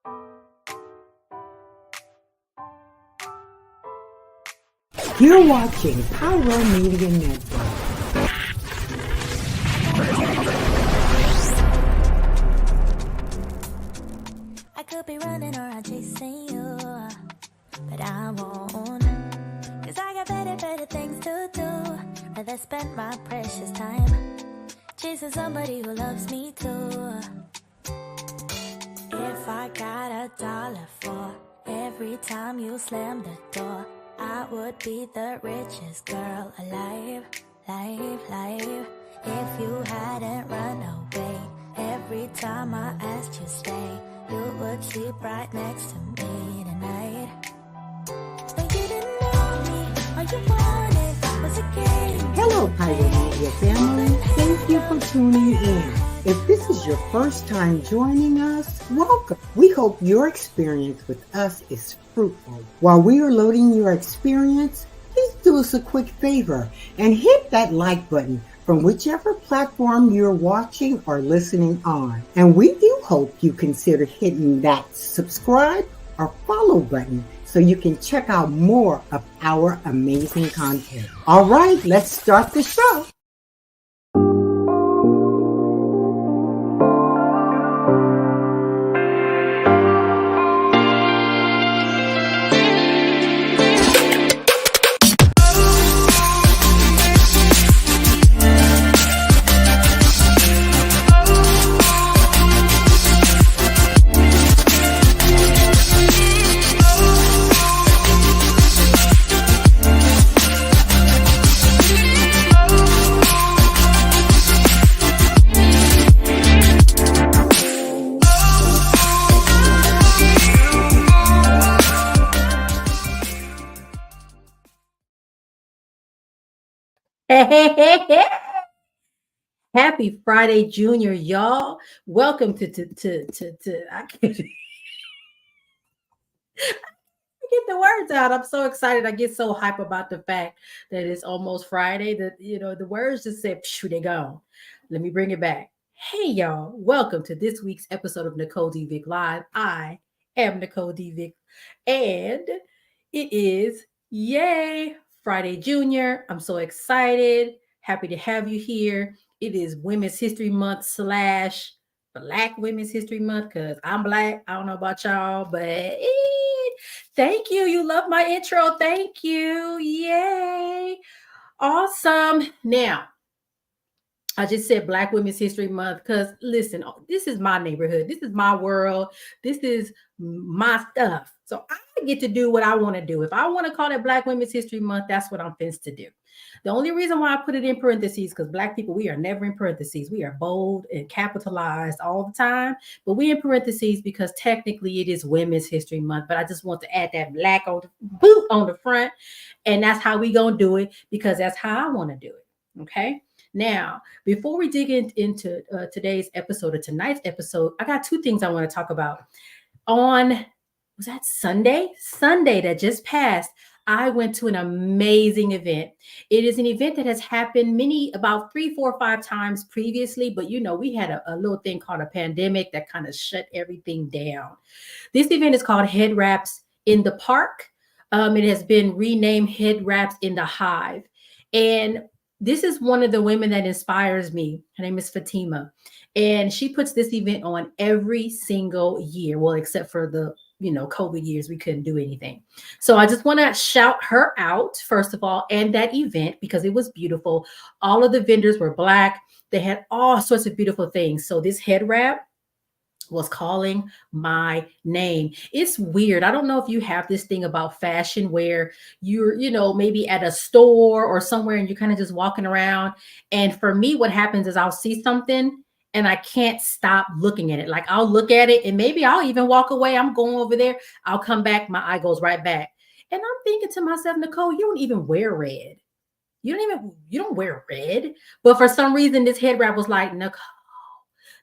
You're watching Pyro Media Network. I could be running around chasing you, but I won't. Cause I got better things to do. Rather spend my precious time chasing somebody who loves me too. If I got $1 for every time you slam the door, I would be the richest girl alive. If you hadn't run away every time I asked you stay, you would sleep right next to me tonight. But you didn't know me, all you wanted was a game. Hello, Pyro Media family. Thank you for tuning in. If this is your first time joining us, welcome. We hope your experience with us is fruitful. While we are loading your experience, please do us a quick favor and hit that like button from whichever platform you're watching or listening on. And we do hope you consider hitting that subscribe or follow button so you can check out more of our amazing content. All right, let's start the show. Happy Friday, Junior, y'all. Welcome to I can't get the words out. I'm so excited. I get so hype about the fact that it's almost Friday that, the words just said, phew, they gone. Let me bring it back. Hey, y'all. Welcome to this week's episode of Nicole D. Vick Live. I am Nicole D. Vick, and it is, yay, Friday, Junior. I'm so excited. Happy to have you here. It is Women's History Month / Black Women's History Month because I'm Black. I don't know about y'all, but thank you. You love my intro. Thank you. Yay. Awesome. Now, I just said Black Women's History Month because, listen, this is my neighborhood. This is my world. This is my stuff. So I get to do what I want to do. If I want to call it Black Women's History Month, that's what I'm fenced to do. The only reason why I put it in parentheses, because Black people, we are never in parentheses. We are bold and capitalized all the time. But we in parentheses because technically it is Women's History Month. But I just want to add that Black on the boot on the front. And that's how we going to do it because that's how I want to do it. Okay. Now, before we dig into today's episode or tonight's episode, I got two things I want to talk about. Was that Sunday? Sunday that just passed, I went to an amazing event. It is an event that has happened about 3, 4, 5 times previously, but we had a little thing called a pandemic that kind of shut everything down. This event is called Head Wraps in the Park. It has been renamed Head Wraps in the Hive. And this is one of the women that inspires me. Her name is Fatima. And she puts this event on every single year. Well, except for the COVID years, we couldn't do anything. So I just want to shout her out, first of all, and that event because it was beautiful. All of the vendors were Black. They had all sorts of beautiful things. So this head wrap was calling my name. It's weird. I don't know if you have this thing about fashion where you're, maybe at a store or somewhere and you're kind of just walking around. And for me, what happens is I'll see something and I can't stop looking at it. Like I'll look at it and maybe I'll even walk away. I'm going over there. I'll come back. My eye goes right back. And I'm thinking to myself, Nicole, you don't even wear red. You don't wear red. But for some reason, this head wrap was like, Nicole,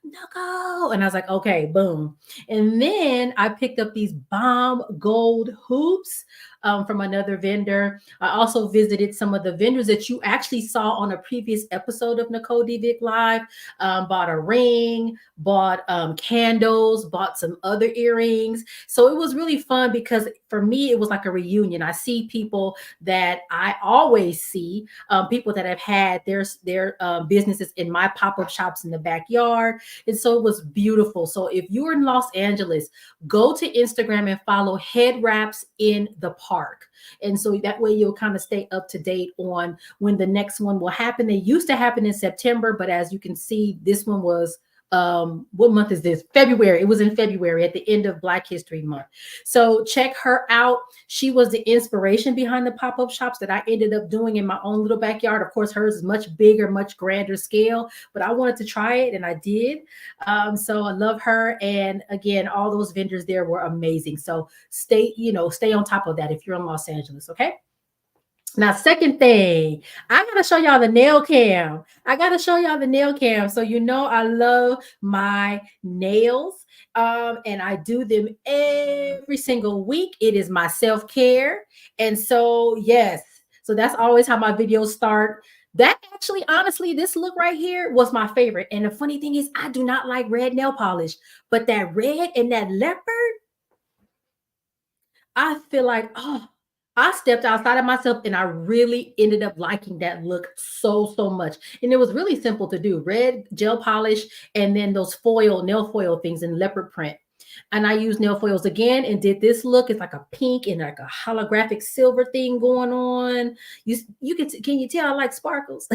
Nicole. And I was like, okay, boom. And then I picked up these bomb gold hoops from another vendor. I also visited some of the vendors that you actually saw on a previous episode of Nicole D. Vick Live. Bought a ring, bought candles, bought some other earrings. So it was really fun because for me, it was like a reunion. I see people that I always see, people that have had their businesses in my pop-up shops in the backyard. And so it was beautiful. So if you're in Los Angeles, go to Instagram and follow Head Wraps in the Park. And so that way you'll kind of stay up to date on when the next one will happen. They used to happen in September, but as you can see, this one was what month is this? February. It was in February at the end of Black History Month. So check her out. She was the inspiration behind the pop-up shops that I ended up doing in my own little backyard. Of course, hers is much bigger, much grander scale, but I wanted to try it and I did. So I love her. And again, all those vendors there were amazing. So stay on top of that if you're in Los Angeles. Okay. Now, second thing, I gotta show y'all the nail cam. I gotta show y'all the nail cam. So I love my nails. And I do them every single week. It is my self-care. And so, yes, so that's always how my videos start. That actually, honestly, this look right here was my favorite. And the funny thing is, I do not like red nail polish, but that red and that leopard, I feel like, oh, I stepped outside of myself and I really ended up liking that look so much. And it was really simple to do: red gel polish and then those nail foil things in leopard print. And I used nail foils again and did this look. It's like a pink and like a holographic silver thing going on. Can you tell I like sparkles?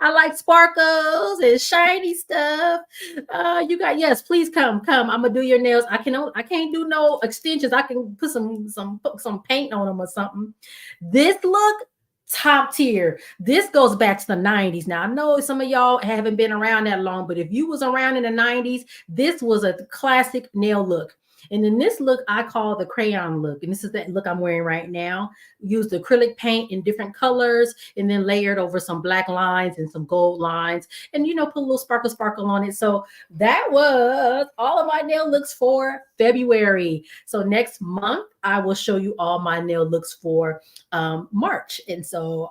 I like sparkles and shiny stuff. Yes, please come. I'm gonna do your nails. I can't do no extensions. I can put some paint on them or something. This look, top tier. This goes back to the 90s. Now I know some of y'all haven't been around that long, but if you was around in the 90s, this was a classic nail look. And then this look I call the crayon look. And this is that look I'm wearing right now. Used acrylic paint in different colors and then layered over some black lines and some gold lines and, put a little sparkle on it. So that was all of my nail looks for February. So next month, I will show you all my nail looks for March. And so,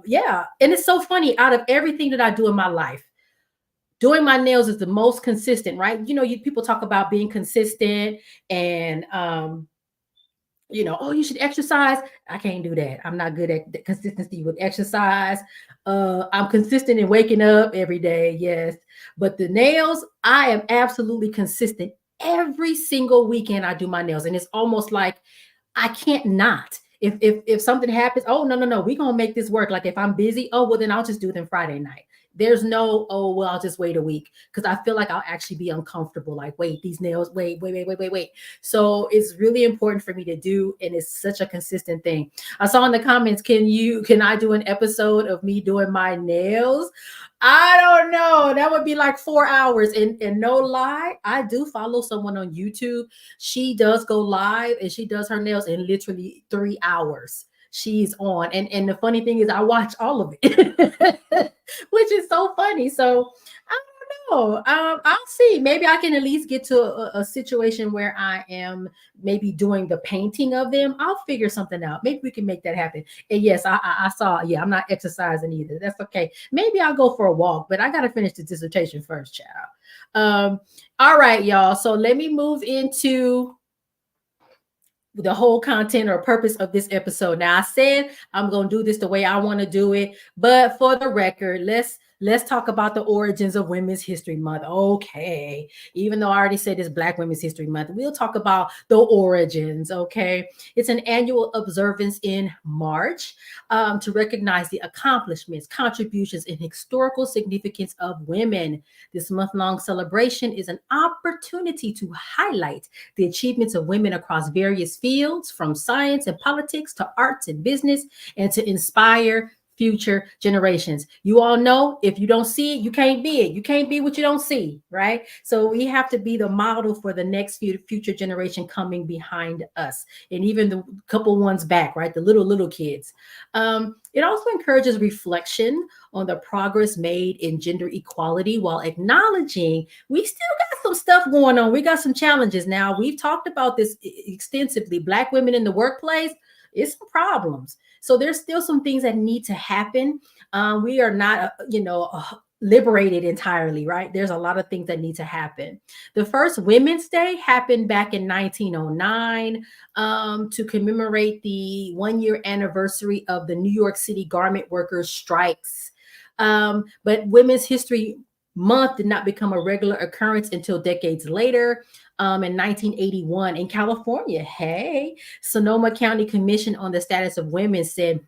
yeah. And it's so funny, out of everything that I do in my life, doing my nails is the most consistent, right? People talk about being consistent and, oh, you should exercise. I can't do that. I'm not good at the consistency with exercise. I'm consistent in waking up every day, yes. But the nails, I am absolutely consistent. Every single weekend I do my nails. And it's almost like I can't not. If something happens, oh no, we're gonna make this work. Like if I'm busy, oh well, then I'll just do them Friday night. There's no, oh well, I'll just wait a week because I feel like I'll actually be uncomfortable. Like, wait, these nails, wait. So it's really important for me to do, and it's such a consistent thing. I saw in the comments, can I do an episode of me doing my nails? I don't know. That would be like 4 hours. And no lie, I do follow someone on YouTube. She does go live and she does her nails in literally 3 hours. She's on. And the funny thing is I watch all of it, which is so funny. So I don't know. I'll see. Maybe I can at least get to a situation where I am maybe doing the painting of them. I'll figure something out. Maybe we can make that happen. And yes, I saw, yeah, I'm not exercising either. That's okay. Maybe I'll go for a walk, but I got to finish the dissertation first, child. All right, y'all. So let me move into the whole content or purpose of this episode. Now I said I'm going to do this the way I want to do it, but for the record, let's talk about the origins of Women's History Month. Okay. Even though I already said it's Black Women's History Month, we'll talk about the origins. Okay. It's an annual observance in March to recognize the accomplishments, contributions, and historical significance of women. This month-long celebration is an opportunity to highlight the achievements of women across various fields, from science and politics to arts and business, and to inspire future generations. You all know if you don't see it, you can't be it. You can't be what you don't see, right? So we have to be the model for the next future generation coming behind us, and even the couple ones back, right? The little kids. It also encourages reflection on the progress made in gender equality while acknowledging we still got some stuff going on. We got some challenges. Now, we've talked about this extensively. Black women in the workplace, it's some problems. So there's still some things that need to happen. We are not, liberated entirely, right? There's a lot of things that need to happen. The first Women's Day happened back in 1909 to commemorate the 1 year anniversary of the New York City garment workers strikes. But Women's History Month did not become a regular occurrence until decades later. In 1981 in California, Sonoma County Commission on the Status of Women said,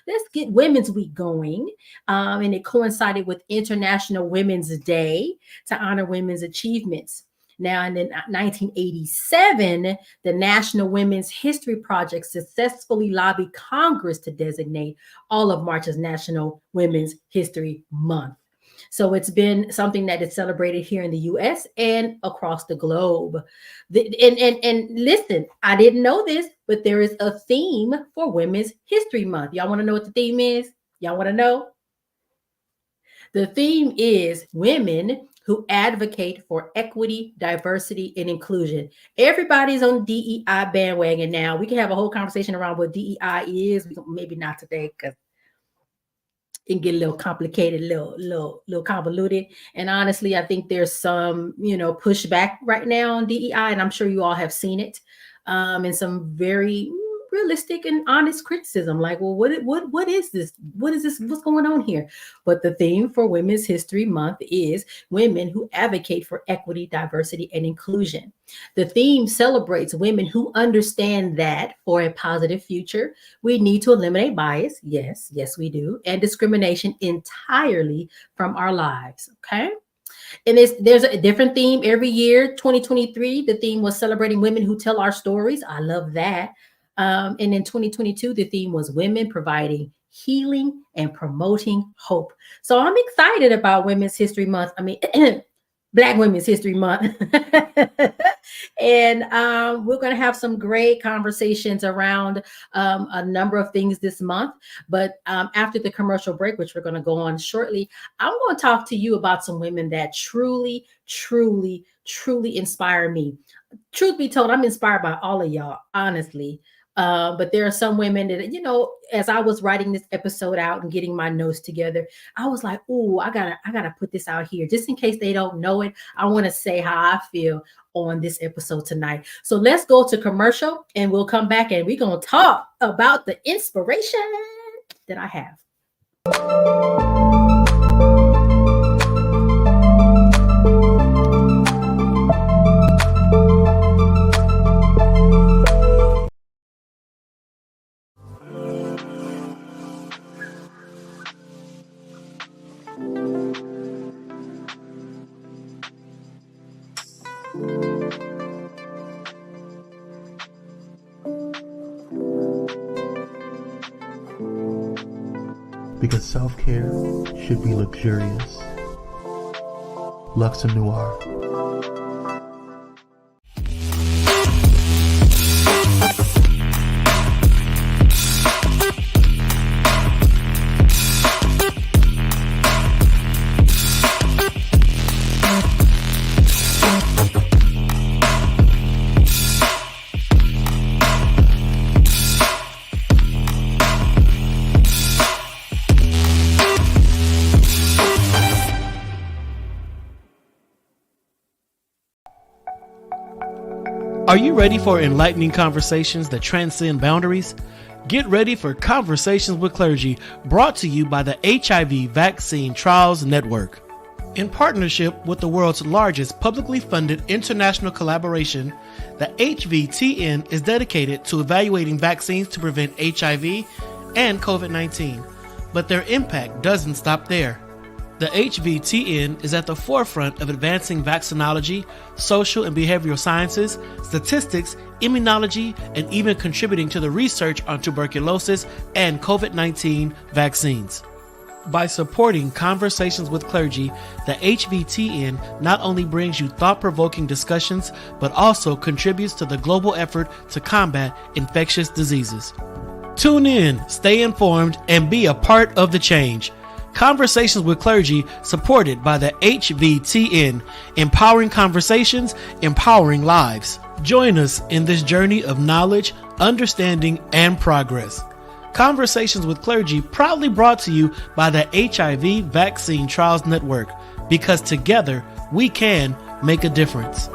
let's get Women's Week going. And it coincided with International Women's Day to honor women's achievements. Now, in 1987, the National Women's History Project successfully lobbied Congress to designate all of March as National Women's History Month. So it's been something that is celebrated here in the U.S. and across the globe. And listen, I didn't know this, but there is a theme for Women's History Month. Y'all want to know what the theme is? Y'all want to know? The theme is women who advocate for equity, diversity, and inclusion. Everybody's on DEI bandwagon now. We can have a whole conversation around what DEI is. Maybe not today because it can get a little complicated, little convoluted. And honestly, I think there's some, pushback right now on DEI, and I'm sure you all have seen it, and some very realistic and honest criticism. Like, well, what is this? What is this? What's going on here? But the theme for Women's History Month is women who advocate for equity, diversity, and inclusion. The theme celebrates women who understand that for a positive future, we need to eliminate bias. Yes, we do. And discrimination entirely from our lives. Okay. And there's a different theme every year. 2023, the theme was celebrating women who tell our stories. I love that. And in 2022, the theme was women providing healing and promoting hope. So I'm excited about Women's History Month. I mean, Black Women's History Month. And we're going to have some great conversations around a number of things this month. But after the commercial break, which we're going to go on shortly, I'm going to talk to you about some women that truly, truly, truly inspire me. Truth be told, I'm inspired by all of y'all, honestly. But there are some women that, as I was writing this episode out and getting my notes together, I was like, "Ooh, I gotta put this out here just in case they don't know it." I want to say how I feel on this episode tonight. So let's go to commercial and we'll come back and we're going to talk about the inspiration that I have. Because self-care should be luxurious. Luxe Noir. Are you ready for enlightening conversations that transcend boundaries? Get ready for Conversations with Clergy, brought to you by the HIV Vaccine Trials Network. In partnership with the world's largest publicly funded international collaboration, the HVTN is dedicated to evaluating vaccines to prevent HIV and COVID-19. But their impact doesn't stop there. The HVTN is at the forefront of advancing vaccinology, social and behavioral sciences, statistics, immunology, and even contributing to the research on tuberculosis and COVID-19 vaccines. By supporting Conversations with Clergy, the HVTN not only brings you thought-provoking discussions, but also contributes to the global effort to combat infectious diseases. Tune in, stay informed, and be a part of the change. Conversations with Clergy, supported by the HVTN, empowering conversations, empowering lives. Join us in this journey of knowledge, understanding, and progress. Conversations with Clergy, proudly brought to you by the HIV Vaccine Trials Network, because together we can make a difference.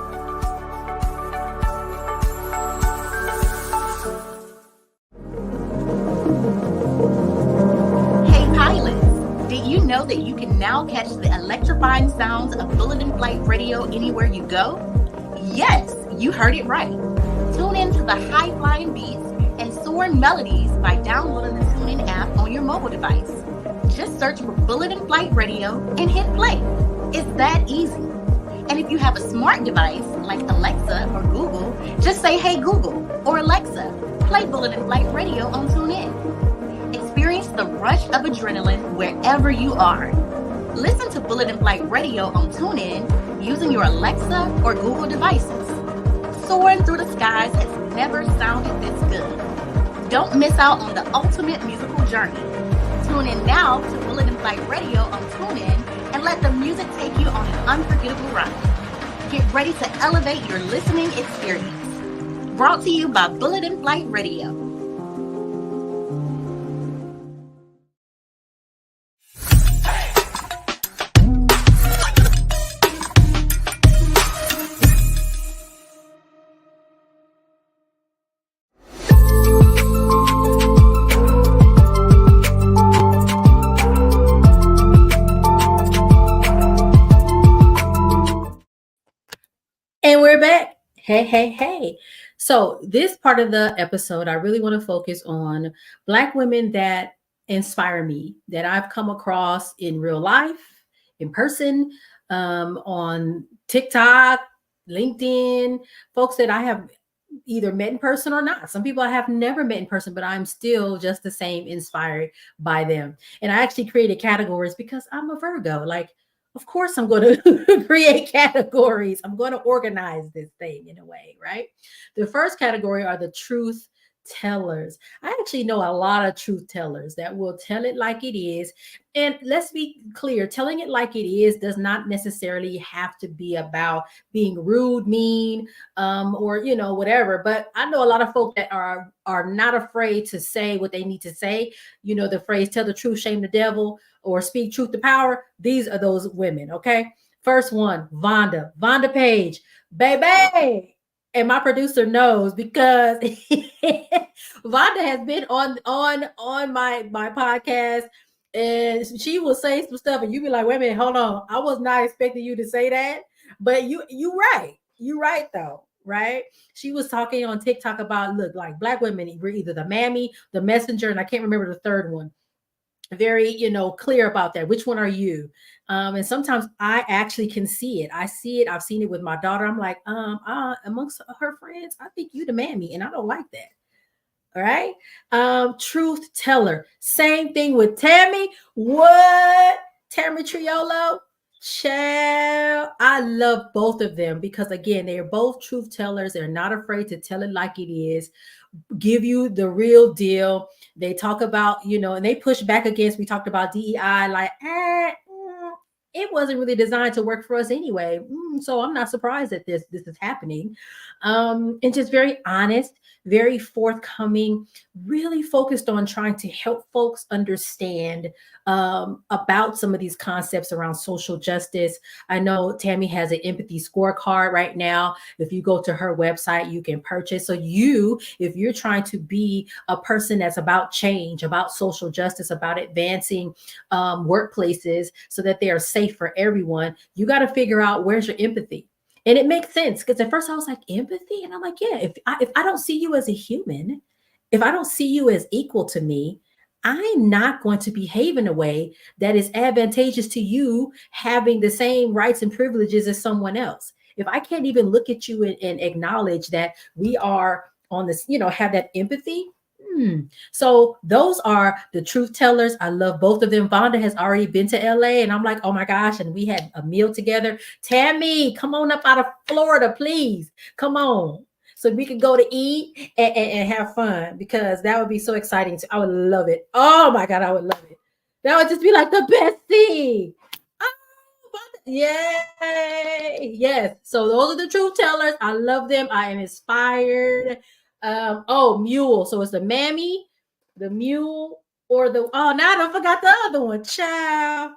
Know that you can now catch the electrifying sounds of Bulletin Flight Radio anywhere you go? Yes, you heard it right. Tune in to the high-flying beats and soaring melodies by downloading the TuneIn app on your mobile device. Just search for Bulletin Flight Radio and hit play. It's that easy. And if you have a smart device like Alexa or Google, just say, "Hey Google," or "Alexa, play Bulletin Flight Radio on TuneIn." Experience the rush of adrenaline wherever you are. Listen to Bulletin Flight Radio on TuneIn using your Alexa or Google devices. Soaring through the skies has never sounded this good. Don't miss out on the ultimate musical journey. Tune in now to Bulletin Flight Radio on TuneIn and let the music take you on an unforgettable ride. Get ready to elevate your listening experience. Brought to you by Bulletin Flight Radio. And we're back. Hey. So this part of the episode, I really want to focus on Black women that inspire me, that I've come across in real life, in person, on TikTok, LinkedIn, folks that I have either met in person or not. Some people I have never met in person, but I'm still just the same inspired by them. And I actually created categories because I'm a Virgo. Like, of course, I'm going to create categories. I'm going to organize this thing in a way, right? The first category are the truth tellers. I actually know a lot of truth tellers that will tell it like it is. And let's be clear, telling it like it is does not necessarily have to be about being rude, mean, or, whatever. But I know a lot of folk that are not afraid to say what they need to say. You know, the phrase, tell the truth, shame the devil, or speak truth to power. These are those women, okay? First one, Vonda Page, baby. And my producer knows because Vonda has been on my podcast, and she will say some stuff, and you be like, wait a minute, hold on. I was not expecting you to say that. But you right. You right though, right? She was talking on TikTok about, look, like Black women, we're either the mammy, the messenger, and I can't remember the third one. Very, clear about that. Which one are you? And sometimes I actually can see it. I see it. I've seen it with my daughter. I'm like, amongst her friends, I think you the mammy, and I don't like that. All right. Truth teller. Same thing with Tammy. What? Tammy Triolo. Child. I love both of them because, again, they are both truth tellers. They're not afraid to tell it like it is. Give you the real deal. They talk about, and they push back against, we talked about DEI, like, it wasn't really designed to work for us anyway. So I'm not surprised that this is happening. And just very honest, very forthcoming, really focused on trying to help folks understand about some of these concepts around social justice. I know Tammy has an empathy scorecard right now. If you go to her website, you can purchase. So if you're trying to be a person that's about change, about social justice, about advancing workplaces so that they are safe for everyone, you got to figure out where's your empathy. And it makes sense because at first I was like, empathy? And I'm like, yeah, if I don't see you as a human, if I don't see you as equal to me, I'm not going to behave in a way that is advantageous to you having the same rights and privileges as someone else. If I can't even look at you and acknowledge that we are on this, have that empathy. So those are the truth tellers. I love both of them. Vonda has already been to LA, and I'm like, oh my gosh, and we had a meal together. Tammy, come on up out of Florida, please. Come on. So we could go to eat and have fun, because that would be so exciting. I would love it. Oh my God, I would love it. That would just be like the best thing. Yay! Yes. So those are the truth tellers. I love them. I am inspired. Mule. So it's the mammy, the mule, or the now I forgot the other one. Child.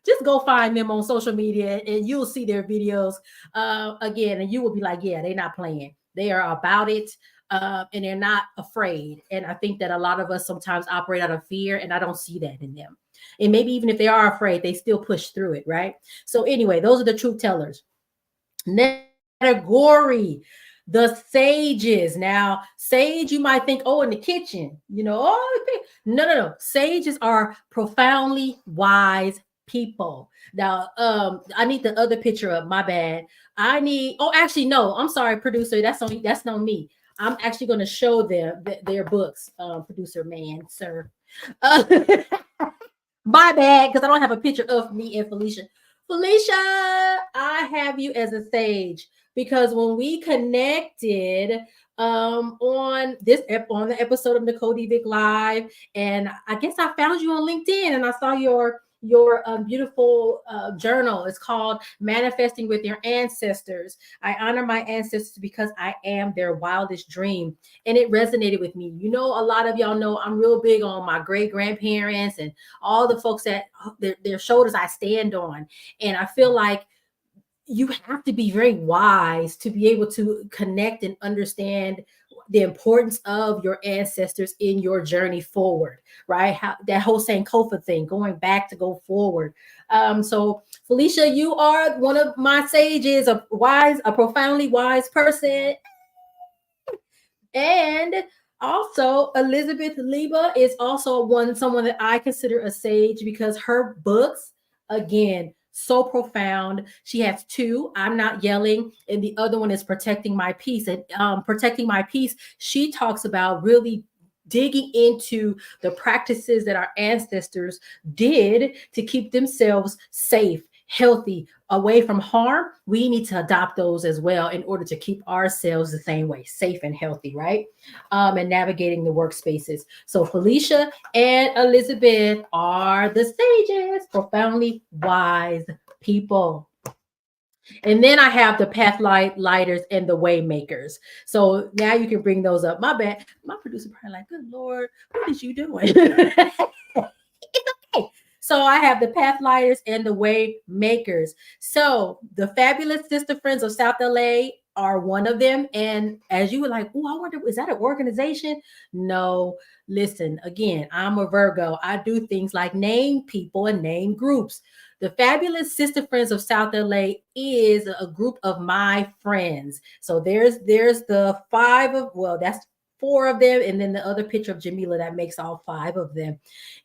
Just go find them on social media and you'll see their videos again, and you will be like, yeah, they're not playing. They are about it. And they're not afraid. And I think that a lot of us sometimes operate out of fear, and I don't see that in them. And maybe even if they are afraid, they still push through it, right? So anyway, those are the truth tellers. Next category, the sages. Now, sage, you might think, oh, in the kitchen, no. Sages are profoundly wise people. Now, I need the other picture up. My bad. Actually, no, I'm sorry, producer. That's not me. I'm actually going to show them their books, producer man, sir. My bad, because I don't have a picture of me and Felicia. Felicia, I have you as a sage, because when we connected on the episode of Nicole Vick Live, and I guess I found you on LinkedIn, and I saw your beautiful journal. It's called Manifesting with Your Ancestors. I honor my ancestors because I am their wildest dream. And it resonated with me. A lot of y'all know I'm real big on my great grandparents and all the folks that their shoulders I stand on. And I feel like you have to be very wise to be able to connect and understand the importance of your ancestors in your journey forward, right? That whole Sankofa thing, going back to go forward. So Felicia, you are one of my sages, a profoundly wise person. And also Elizabeth Liba is also someone that I consider a sage, because her books, again, so profound. She has two, I'm Not Yelling, and the other one is Protecting My Peace. And Protecting My Peace, she talks about really digging into the practices that our ancestors did to keep themselves safe, healthy, away from harm. We need to adopt those as well in order to keep ourselves the same way, safe and healthy, right? And navigating the workspaces. So Felicia and Elizabeth are the sages, profoundly wise people. And then I have the lighters and the way makers. So now you can bring those up. My bad. My producer probably like, good Lord, what is you doing? It's okay. So I have the Pathlighters and the Way Makers. So the Fabulous Sister Friends of South LA are one of them. And as you were like, oh, I wonder, is that an organization? No, listen, again, I'm a Virgo. I do things like name people and name groups. The Fabulous Sister Friends of South LA is a group of my friends. So there's the that's 4 of them, and then the other picture of Jamila, that makes all 5 of them.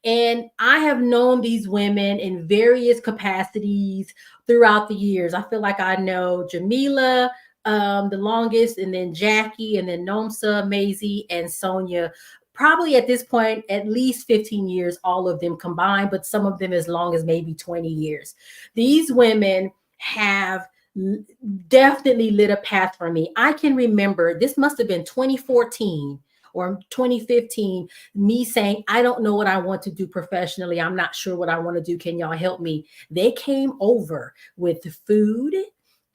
And I have known these women in various capacities throughout the years. I feel like I know Jamila the longest, and then Jackie, and then Nomsa, Maisie, and Sonia. Probably at this point, at least 15 years, all of them combined, but some of them as long as maybe 20 years. These women have definitely lit a path for me. I can remember, this must have been 2014 or 2015, me saying, I don't know what I want to do professionally. I'm not sure what I want to do. Can y'all help me? They came over with the food.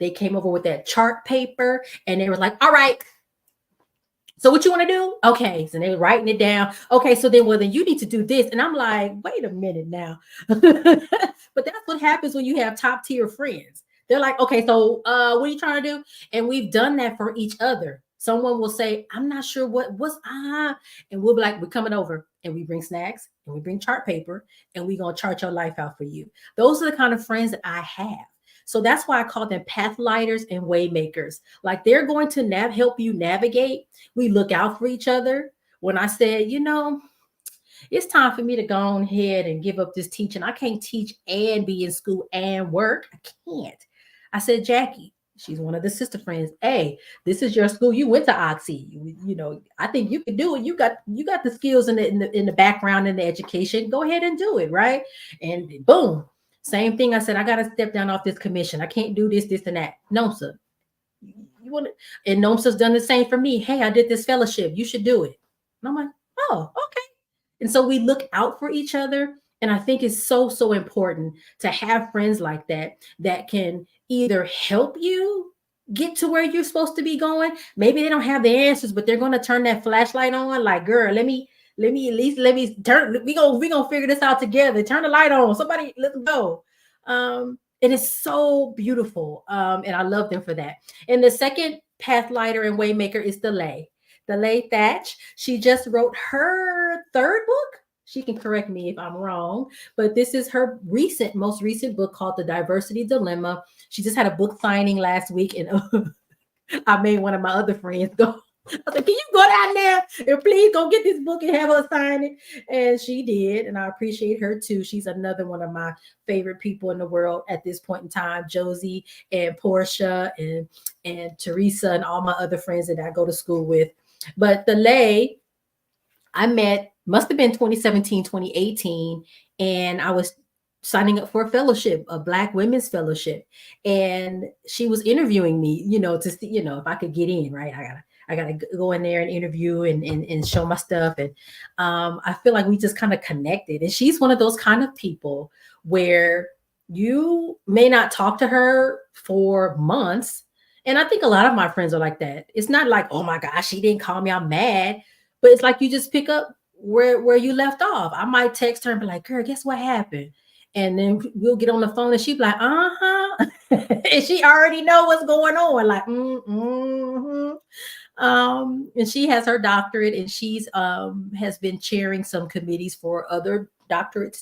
They came over with that chart paper, and they were like, all right, so what you want to do? Okay. So they were writing it down. Okay. So then you need to do this. And I'm like, wait a minute now. But that's what happens when you have top tier friends. They're like, okay, so what are you trying to do? And we've done that for each other. Someone will say, I'm not sure what's and we'll be like, we're coming over, and we bring snacks, and we bring chart paper, and we're going to chart your life out for you. Those are the kind of friends that I have. So that's why I call them Pathlighters and Waymakers. Like, they're going to help you navigate. We look out for each other. When I said, It's time for me to go on ahead and give up this teaching. I can't teach and be in school and work. I can't. I said, Jackie, she's one of the sister friends. Hey, this is your school. You went to Oxy. I think you can do it. You got the skills in the background in the education. Go ahead and do it, right? And boom. Same thing. I said, I gotta step down off this commission. I can't do this, and that. No, sir. You want to, and NOMSA's done the same for me. Hey, I did this fellowship. You should do it. And I'm like, oh, okay. And so we look out for each other. And I think it's so, so important to have friends like that can either help you get to where you're supposed to be going. Maybe they don't have the answers, but they're going to turn that flashlight on. Like, girl, let me turn. We gonna figure this out together. Turn the light on. Somebody, let's go. It is so beautiful. And I love them for that. And the second pathlighter and waymaker is Delay Thatch. She just wrote her third book. She can correct me if I'm wrong, but this is her most recent book called The Diversity Dilemma. She just had a book signing last week, and I made one of my other friends go. I said, can you go down there and please go get this book and have her sign it? And she did. And I appreciate her too. She's another one of my favorite people in the world at this point in time. Josie and Portia and Teresa and all my other friends that I go to school with. But Delay, I met, must have been 2017, 2018. And I was signing up for a fellowship, a Black Women's Fellowship. And she was interviewing me, to see, if I could get in, right? I gotta go in there and interview and show my stuff. And I feel like we just kind of connected. And she's one of those kind of people where you may not talk to her for months. And I think a lot of my friends are like that. It's not like, oh my gosh, she didn't call me, I'm mad. But it's like you just pick up where you left off. I might text her and be like, girl, guess what happened? And then we'll get on the phone and she'll be like, uh-huh. And she already know what's going on. Like, mm-hmm. And she has her doctorate, and she's has been chairing some committees for other doctoral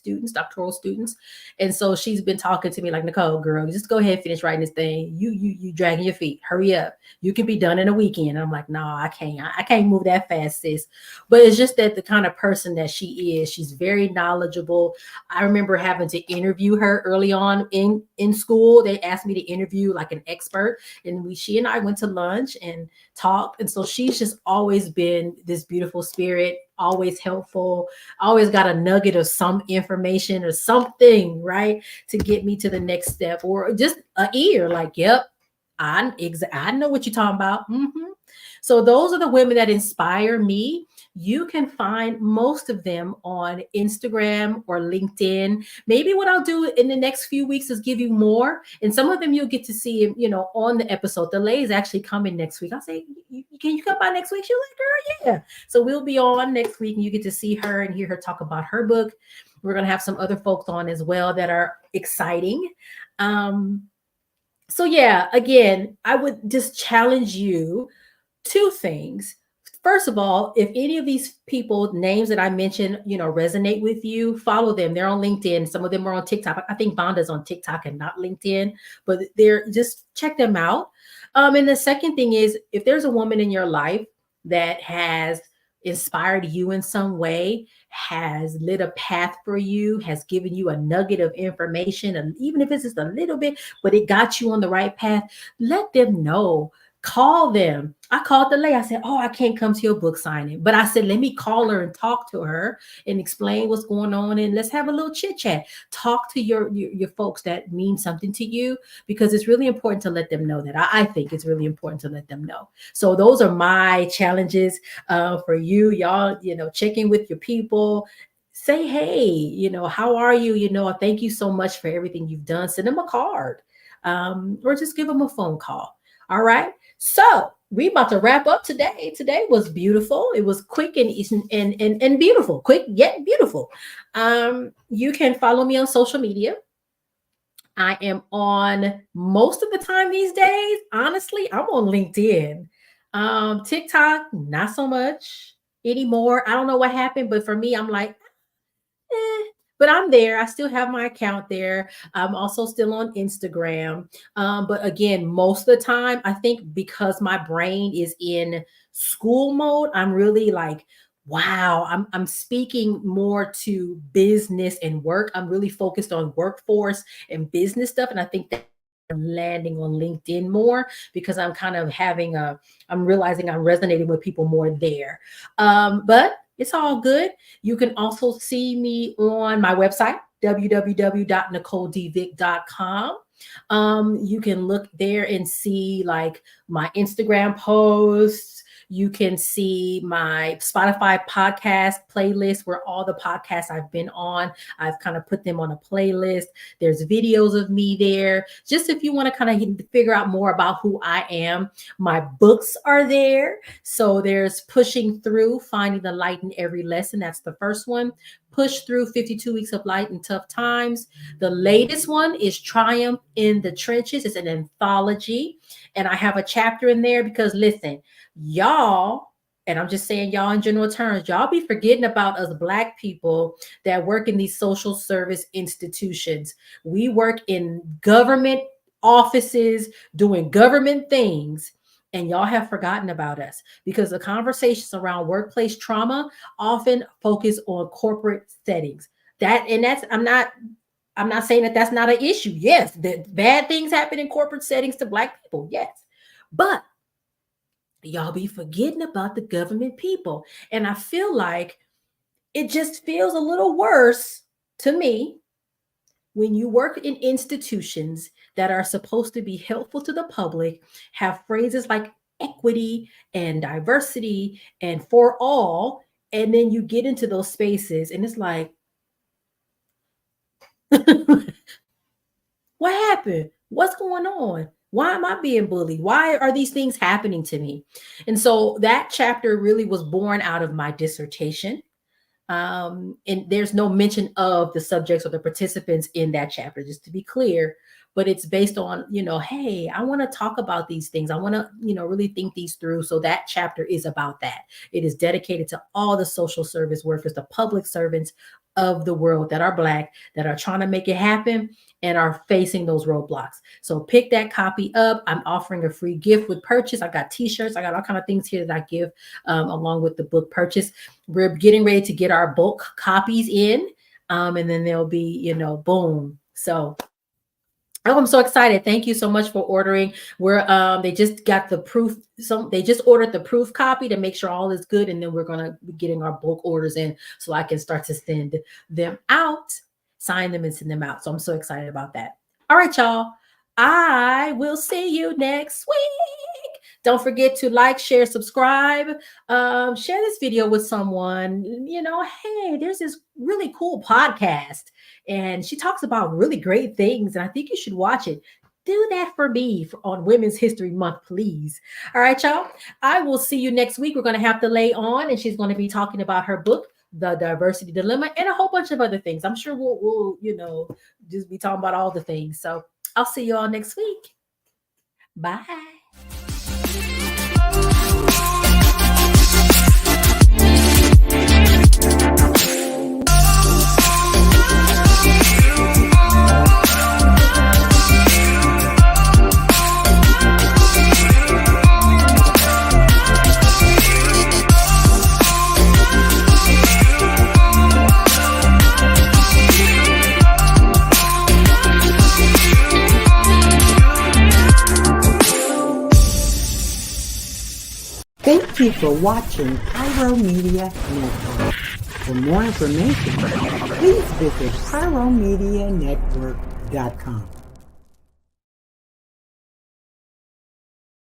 students. And so she's been talking to me like, Nicole, girl, just go ahead and finish writing this thing. You dragging your feet. Hurry up. You can be done in a weekend. And I'm like, no, I can't. I can't move that fast, sis. But it's just that the kind of person that she is. She's very knowledgeable. I remember having to interview her early on in school. They asked me to interview like an expert, and she and I went to lunch and talked. And so she's just always been this beautiful spirit, always helpful, always got a nugget of some information or something, right, to get me to the next step, or just an ear like, yep, I know what you're talking about. Mm-hmm. So those are the women that inspire me. You can find most of them on Instagram or LinkedIn. Maybe what I'll do in the next few weeks is give you more. And some of them you'll get to see, on the episode. Delay is actually coming next week. I'll say, can you come by next week? She's like, girl, yeah. So we'll be on next week and you get to see her and hear her talk about her book. We're going to have some other folks on as well that are exciting. So yeah, again, I would just challenge you two things. First of all, if any of these people, names that I mentioned, resonate with you, follow them. They're on LinkedIn. Some of them are on TikTok. I think Vonda's on TikTok and not LinkedIn, but just check them out. And the second thing is, if there's a woman in your life that has inspired you in some way, has lit a path for you, has given you a nugget of information, and even if it's just a little bit, but it got you on the right path, let them know. Call them. I called Delay. I said, oh, I can't come to your book signing. But I said, let me call her and talk to her and explain what's going on. And let's have a little chit chat. Talk to your folks that mean something to you, because it's really important to let them know that. I think it's really important to let them know. So those are my challenges for you. Y'all, check in with your people. Say, hey, how are you? Thank you so much for everything you've done. Send them a card or just give them a phone call. All right. So we about to wrap up today. Today was beautiful. It was quick and beautiful. Quick yet beautiful. You can follow me on social media. I am on most of the time these days. Honestly, I'm on LinkedIn. TikTok, not so much anymore. I don't know what happened, but for me, I'm like, but I'm there. I still have my account there. I'm also still on Instagram. But again, most of the time, I think because my brain is in school mode, I'm really like wow, I'm speaking more to business and work. I'm really focused on workforce and business stuff. And I think that I'm landing on LinkedIn more because I'm kind of I'm realizing I'm resonating with people more there. But it's all good. You can also see me on my website, www.nicoledvick.com. You can look there and see like my Instagram posts. You can see my Spotify podcast playlist where all the podcasts I've been on, I've kind of put them on a playlist. There's videos of me there. Just if you want to kind of figure out more about who I am, my books are there. So there's Pushing Through, Finding the Light in Every Lesson. That's the first one. Push Through 52 Weeks of Light in Tough Times. The latest one is Triumph in the Trenches. It's an anthology. And I have a chapter in there because listen, y'all, and I'm just saying y'all in general terms, y'all be forgetting about us Black people that work in these social service institutions. We work in government offices doing government things. And y'all have forgotten about us because the conversations around workplace trauma often focus on corporate settings. I'm not saying that that's not an issue. Yes, the bad things happen in corporate settings to Black people. Yes, but y'all be forgetting about the government people. And I feel like it just feels a little worse to me when you work in institutions that are supposed to be helpful to the public, have phrases like equity and diversity and for all, and then you get into those spaces and it's like, what happened? What's going on? Why am I being bullied? Why are these things happening to me? And so that chapter really was born out of my dissertation. And there's no mention of the subjects or the participants in that chapter, just to be clear, but it's based on, hey, I want to talk about these things. I want to, really think these through. So that chapter is about that. It is dedicated to all the social service workers, the public servants of the world that are Black, that are trying to make it happen and are facing those roadblocks. So pick that copy up. I'm offering a free gift with purchase. I got t-shirts. I got all kind of things here that I give along with the book purchase. We're getting ready to get our bulk copies in and then there'll be, boom. So I'm so excited. Thank you so much for ordering. They just got the proof. They just ordered the proof copy to make sure all is good. And then we're going to be getting our bulk orders in so I can start to send them out, sign them and send them out. So I'm so excited about that. All right, y'all. I will see you next week. Don't forget to like, share, subscribe, share this video with someone. Hey, there's this really cool podcast and she talks about really great things. And I think you should watch it. Do that for me on Women's History Month, please. All right, y'all. I will see you next week. We're going to have to lay on and she's going to be talking about her book, The Diversity Dilemma, and a whole bunch of other things. I'm sure we'll just be talking about all the things. So I'll see you all next week. Bye. Thank you for watching Pyro Media Network. For more information, please visit pyromedianetwork.com.